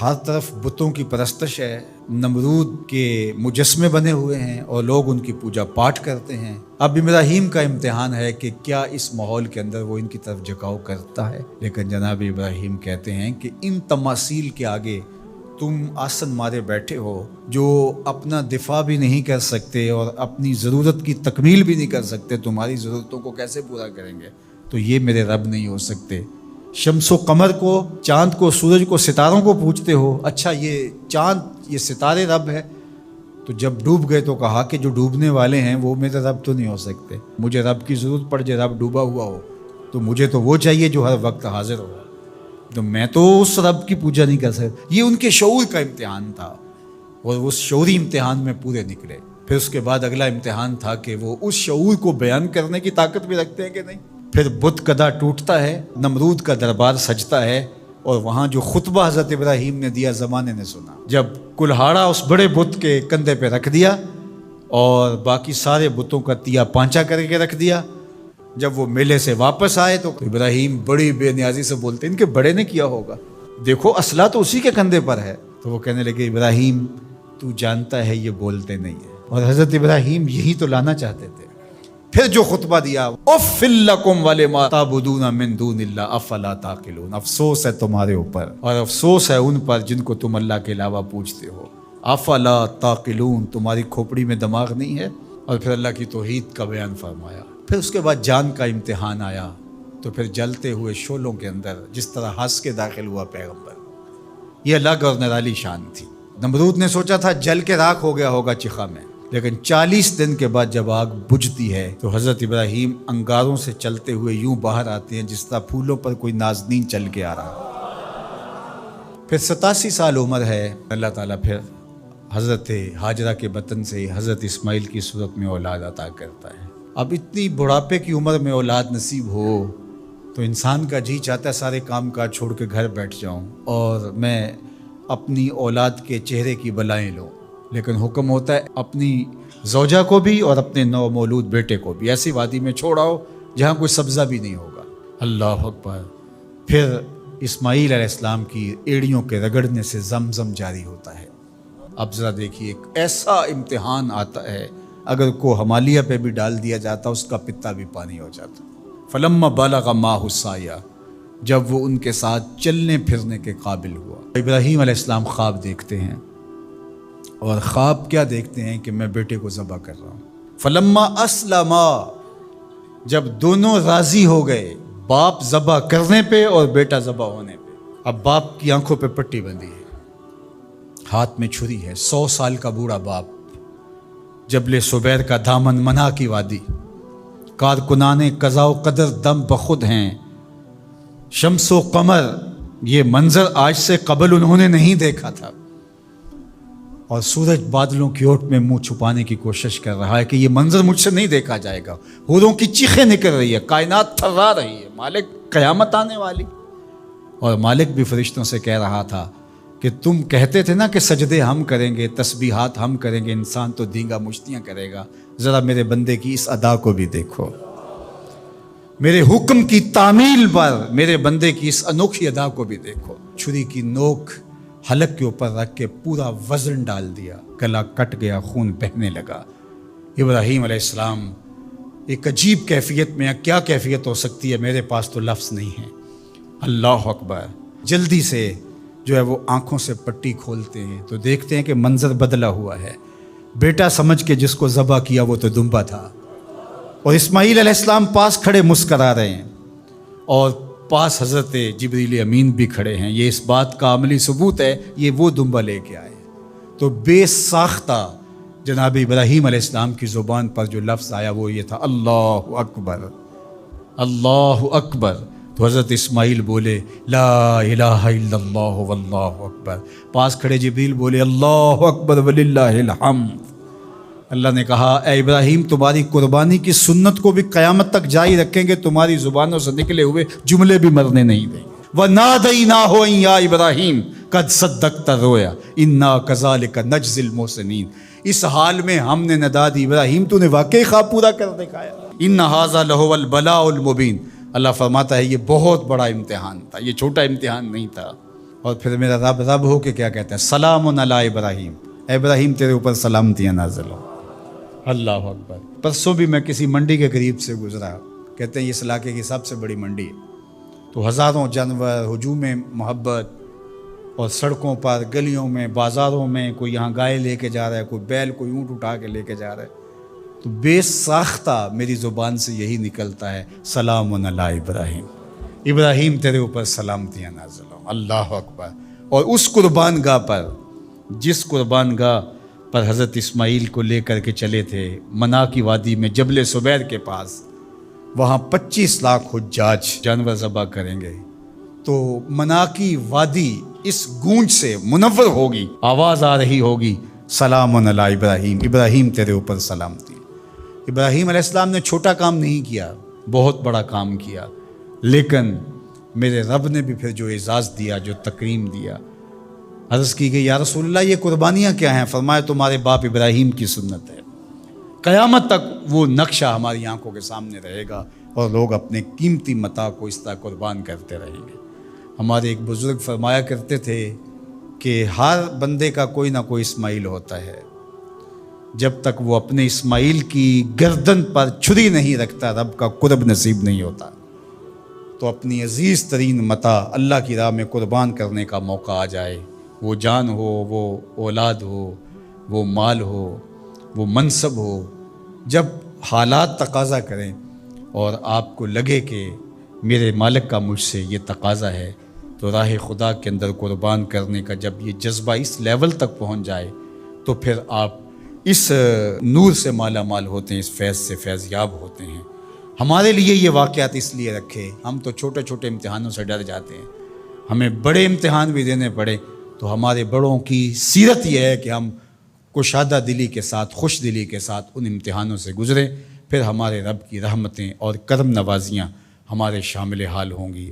ہر طرف بتوں کی پرستش ہے، نمرود کے مجسمے بنے ہوئے ہیں اور لوگ ان کی پوجا پاٹ کرتے ہیں۔ اب ابراہیم کا امتحان ہے کہ کیا اس ماحول کے اندر وہ ان کی طرف جھکاؤ کرتا ہے، لیکن جناب ابراہیم کہتے ہیں کہ ان تماثیل کے آگے تم آسن مارے بیٹھے ہو، جو اپنا دفاع بھی نہیں کر سکتے اور اپنی ضرورت کی تکمیل بھی نہیں کر سکتے، تمہاری ضرورتوں کو کیسے پورا کریں گے؟ تو یہ میرے رب نہیں ہو سکتے۔ شمس و قمر کو، چاند کو، سورج کو، ستاروں کو پوچھتے ہو، اچھا یہ چاند، یہ ستارے رب ہے؟ تو جب ڈوب گئے تو کہا کہ جو ڈوبنے والے ہیں وہ میرے رب تو نہیں ہو سکتے، مجھے رب کی ضرورت پڑ جائے، رب ڈوبا ہوا ہو تو مجھے تو وہ چاہیے جو ہر وقت حاضر ہو، تو میں تو اس رب کی پوجا نہیں کر سکتا۔ یہ ان کے شعور کا امتحان تھا اور اس شعوری امتحان میں پورے نکلے۔ پھر اس کے بعد اگلا امتحان تھا کہ وہ اس شعور کو بیان کرنے کی طاقت بھی رکھتے ہیں کہ نہیں۔ پھر بت کدا ٹوٹتا ہے، نمرود کا دربار سجتا ہے، اور وہاں جو خطبہ حضرت ابراہیم نے دیا زمانے نے سنا، جب کلہاڑا اس بڑے بت کے کندھے پہ رکھ دیا اور باقی سارے بتوں کا تیا پانچا کر کے رکھ دیا، جب وہ میلے سے واپس آئے تو ابراہیم بڑی بے نیازی سے بولتے، ان کے بڑے نے کیا ہوگا، دیکھو اسلحہ تو اسی کے کندھے پر ہے۔ تو وہ کہنے لگے ابراہیم تو جانتا ہے یہ بولتے نہیں ہیں، اور حضرت ابراہیم یہی تو لانا چاہتے تھے۔ پھر جو خطبہ دیا، اف لکم ولما تعبدون من دون اللہ افلا تعقلون، افسوس ہے تمہارے اوپر اور افسوس ہے ان پر جن کو تم اللہ کے علاوہ پوجتے ہو، افلا تعقلون، تمہاری کھوپڑی میں دماغ نہیں ہے۔ اور پھر اللہ کی توحید کا بیان فرمایا۔ پھر اس کے بعد جان کا امتحان آیا، تو پھر جلتے ہوئے شعلوں کے اندر جس طرح ہنس کے داخل ہوا پیغمبر، یہ الگ اور نرالی شان تھی۔ نمرود نے سوچا تھا جل کے راکھ ہو گیا ہوگا چخا میں، لیکن 40 دن کے بعد جب آگ بجھتی ہے تو حضرت ابراہیم انگاروں سے چلتے ہوئے یوں باہر آتے ہیں جس طرح پھولوں پر کوئی نازنین چل کے آ رہا۔ پھر 87 سال عمر ہے، اللہ تعالیٰ پھر حضرت ہاجرہ کے بطن سے حضرت اسماعیل کی صورت میں اولاد عطا کرتا ہے۔ اب اتنی بڑھاپے کی عمر میں اولاد نصیب ہو تو انسان کا جی چاہتا ہے سارے کام کاج چھوڑ کے گھر بیٹھ جاؤں اور میں اپنی اولاد کے چہرے کی بلائیں لوں، لیکن حکم ہوتا ہے اپنی زوجہ کو بھی اور اپنے نو مولود بیٹے کو بھی ایسی وادی میں چھوڑ آؤ جہاں کوئی سبزہ بھی نہیں ہوگا۔ اللہ اکبر۔ پھر اسماعیل علیہ السلام کی ایڑیوں کے رگڑنے سے زمزم جاری ہوتا ہے۔ اب ذرا دیکھیے، ایک ایسا امتحان آتا ہے، اگر کو ہمالیہ پہ بھی ڈال دیا جاتا اس کا پتا بھی پانی ہو جاتا۔ فلما بالغ معہ السعی، جب وہ ان کے ساتھ چلنے پھرنے کے قابل ہوا، ابراہیم علیہ السلام خواب دیکھتے ہیں، اور خواب کیا دیکھتے ہیں کہ میں بیٹے کو ذبح کر رہا ہوں۔ فلما اسلما، جب دونوں راضی ہو گئے، باپ ذبح کرنے پہ اور بیٹا ذبح ہونے پہ، اب باپ کی آنکھوں پہ پٹی بندھی ہے، ہاتھ میں چھری ہے، 100 سال کا بوڑھا باپ، جبل صبیر کا دامن منا کی وادی، کارکنان قضاء و قدر دم بخود ہیں، شمس و قمر، یہ منظر آج سے قبل انہوں نے نہیں دیکھا تھا، اور سورج بادلوں کی اوٹ میں منہ چھپانے کی کوشش کر رہا ہے کہ یہ منظر مجھ سے نہیں دیکھا جائے گا، حوروں کی چیخیں نکل رہی ہے، کائنات تھرا رہی ہے، مالک قیامت آنے والی۔ اور مالک بھی فرشتوں سے کہہ رہا تھا کہ تم کہتے تھے نا کہ سجدے ہم کریں گے، تسبیحات ہم کریں گے، انسان تو دینگا مشتیاں کرے گا، ذرا میرے بندے کی اس ادا کو بھی دیکھو، میرے حکم کی تعمیل پر میرے بندے کی اس انوکھی ادا کو بھی دیکھو۔ چھری کی نوک حلق کے اوپر رکھ کے پورا وزن ڈال دیا، گلا کٹ گیا، خون بہنے لگا۔ ابراہیم علیہ السلام ایک عجیب کیفیت میں، کیا کیفیت ہو سکتی ہے، میرے پاس تو لفظ نہیں ہے۔ اللہ اکبر۔ جلدی سے جو ہے وہ آنکھوں سے پٹی کھولتے ہیں تو دیکھتے ہیں کہ منظر بدلا ہوا ہے، بیٹا سمجھ کے جس کو ذبح کیا وہ تو دمبا تھا، اور اسماعیل علیہ السلام پاس کھڑے مسکرا رہے ہیں، اور پاس حضرت جبریل امین بھی کھڑے ہیں۔ یہ اس بات کا عملی ثبوت ہے یہ وہ دمبا لے کے آئے۔ تو بے ساختہ جناب ابراہیم علیہ السلام کی زبان پر جو لفظ آیا وہ یہ تھا، اللہ اکبر، اللہ اکبر۔ تو حضرت اسماعیل بولے لا الہ الا اللہ واللہ اکبر، پاس کھڑے جبریل بولے اللہ اکبر وللہ الحمد۔ اللہ نے کہا اے ابراہیم تمہاری قربانی کی سنت کو بھی قیامت تک جاری رکھیں گے، تمہاری زبانوں سے نکلے ہوئے جملے بھی مرنے نہیں دیں گے۔ وَنَادَيْنَاهُ أَن يَا إِبْرَاهِيمُ قَدْ صَدَّقْتَ الرُّؤْيَا إِنَّا كَذَلِكَ نَجْزِي الْمُحْسِنِينَ، اس حال میں ہم نے ندا دی ابراہیم تو نے واقعی خواب پورا کر دکھایا۔ إِنَّ هَذَا لَهُوَ الْبَلَاءُ الْمُبِينُ، اللہ فرماتا ہے یہ بہت بڑا امتحان تھا، یہ چھوٹا امتحان نہیں تھا۔ اور پھر میرا رب رب ہو کے کیا کہتا ہے؟ سلام علی ابراہیم، اے ابراہیم تیرے اوپر سلامتیاں نازل ہو۔ اللہ اکبر۔ پرسوں بھی میں کسی منڈی کے قریب سے گزرا، کہتے ہیں اس علاقے کی سب سے بڑی منڈی ہے، تو ہزاروں جانور، ہجوم محبت، اور سڑکوں پر، گلیوں میں، بازاروں میں کوئی یہاں گائے لے کے جا رہا ہے، کوئی بیل، کوئی اونٹ اٹھا کے لے کے جا رہا ہے، تو بے ساختہ میری زبان سے یہی نکلتا ہے سلام علی ابراہیم، ابراہیم تیرے اوپر سلامتیاں نازل ہوں۔ اللہ اکبر۔ اور اس قربان گاہ پر، جس قربان گاہ پر حضرت اسماعیل کو لے کر کے چلے تھے، منا کی وادی میں جبل سبیر کے پاس، وہاں 25 لاکھ حجاج جانور ذبح کریں گے، تو منا کی وادی اس گونج سے منور ہوگی، آواز آ رہی ہوگی سلام علی ابراہیم، ابراہیم تیرے اوپر سلامتی۔ ابراہیم علیہ السلام نے چھوٹا کام نہیں کیا، بہت بڑا کام کیا، لیکن میرے رب نے بھی پھر جو اعزاز دیا، جو تکریم دیا، عرض کی گئی یا رسول اللہ یہ قربانیاں کیا ہیں؟ فرمایا تمہارے باپ ابراہیم کی سنت ہے، قیامت تک وہ نقشہ ہماری آنکھوں کے سامنے رہے گا، اور لوگ اپنے قیمتی متاع کو اس طرح قربان کرتے رہیں گے۔ ہمارے ایک بزرگ فرمایا کرتے تھے کہ ہر بندے کا کوئی نہ کوئی اسماعیل ہوتا ہے، جب تک وہ اپنے اسماعیل کی گردن پر چھری نہیں رکھتا رب کا قرب نصیب نہیں ہوتا۔ تو اپنی عزیز ترین متاع اللہ کی راہ میں قربان کرنے کا موقع آ جائے، وہ جان ہو، وہ اولاد ہو، وہ مال ہو، وہ منصب ہو، جب حالات تقاضا کریں اور آپ کو لگے کہ میرے مالک کا مجھ سے یہ تقاضا ہے، تو راہ خدا کے اندر قربان کرنے کا جب یہ جذبہ اس لیول تک پہنچ جائے، تو پھر آپ اس نور سے مالا مال ہوتے ہیں، اس فیض سے فیض یاب ہوتے ہیں۔ ہمارے لیے یہ واقعات اس لیے رکھے، ہم تو چھوٹے چھوٹے امتحانوں سے ڈر جاتے ہیں، ہمیں بڑے امتحان بھی دینے پڑے تو ہمارے بڑوں کی سیرت یہ ہے کہ ہم کشادہ دلی کے ساتھ، خوش دلی کے ساتھ ان امتحانوں سے گزریں، پھر ہمارے رب کی رحمتیں اور کرم نوازیاں ہمارے شامل حال ہوں گی۔